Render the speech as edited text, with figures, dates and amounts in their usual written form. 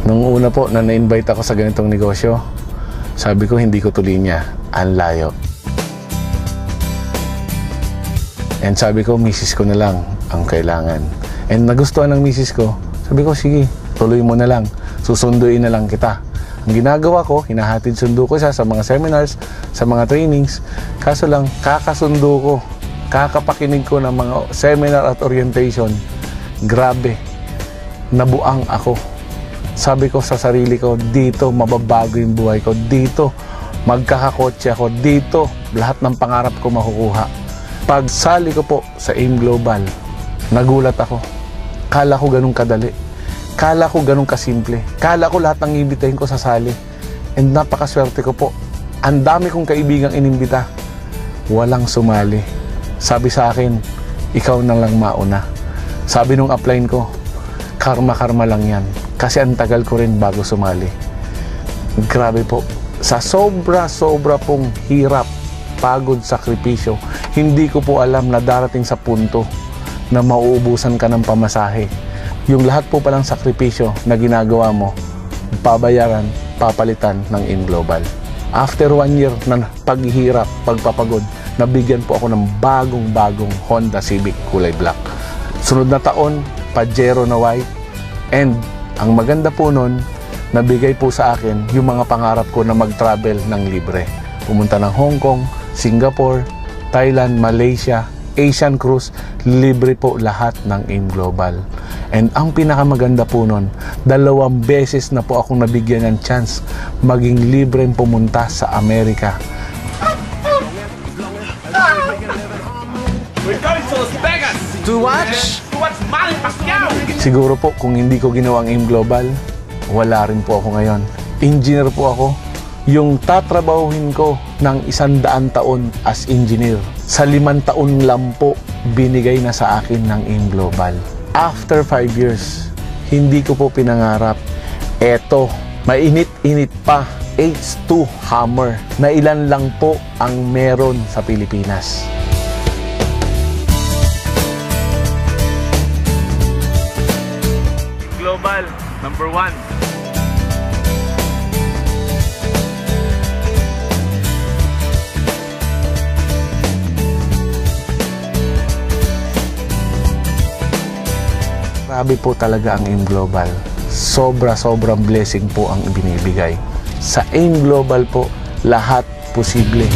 Nung una po na na-invite ako sa ganitong negosyo, sabi ko hindi ko tuloy niya, ang layo. And sabi ko, misis ko na lang ang kailangan. And nagustuhan ng misis ko, sabi ko, sige, tuloy mo na lang, susunduin na lang kita. Ang ginagawa ko, hinahatid sundo ko siya sa mga seminars, sa mga trainings. Kaso lang, kakasundo ko, kakapakinig ko ng mga seminar at orientation. Grabe, nabuang ako. Sabi ko sa sarili ko, dito mababago yung buhay ko. Dito magkakakotse ako. Dito lahat ng pangarap ko makukuha. Pagsali ko po sa AIM Global, nagulat ako. Kala ko ganun kadali. Kala ko ganun kasimple. Kala ko lahat ng ibitahin ko sasali. And napakaswerte ko po. Ang dami kong kaibigang inimbita. Walang sumali. Sabi sa akin, ikaw na lang mauna. Sabi nung upline ko, karma-karma lang yan. Kasi ang tagal ko rin bago sumali. Grabe po. Sa sobra-sobra pong hirap, pagod, sakripisyo, hindi ko po alam na darating sa punto na mauubusan ka ng pamasahe. Yung lahat po palang sakripisyo na ginagawa mo, pabayaran, papalitan ng AIM Global. After 1 year na paghihirap, pagpapagod, nabigyan po ako ng bagong-bagong Honda Civic kulay black. Sunod na taon, Pajero na white. And ang maganda po nun, nabigay po sa akin yung mga pangarap ko na mag-travel ng libre. Pumunta ng Hong Kong, Singapore, Thailand, Malaysia, Asian Cruise, libre po lahat ng AIM Global. And ang pinakamaganda po nun, 2 beses na po akong nabigyan ng chance maging libreng pumunta sa Amerika. We're going to Las Vegas! To watch? To watch Manny Pacquiao! Siguro po kung hindi ko ginawa ang AIM Global, wala rin po ako ngayon. Engineer po ako. Yung tatrabahuhin ko ng 100 taon as engineer, sa 5 taon lang po binigay na sa akin ng AIM Global. After 5 years, hindi ko po pinangarap. Eto, mainit-init pa, H2 Hammer, na ilan lang po ang meron sa Pilipinas. Global, number 1. Grabe po talaga ang AIM Global. Sobrang blessing po ang ibinibigay. Sa AIM Global po, lahat posible.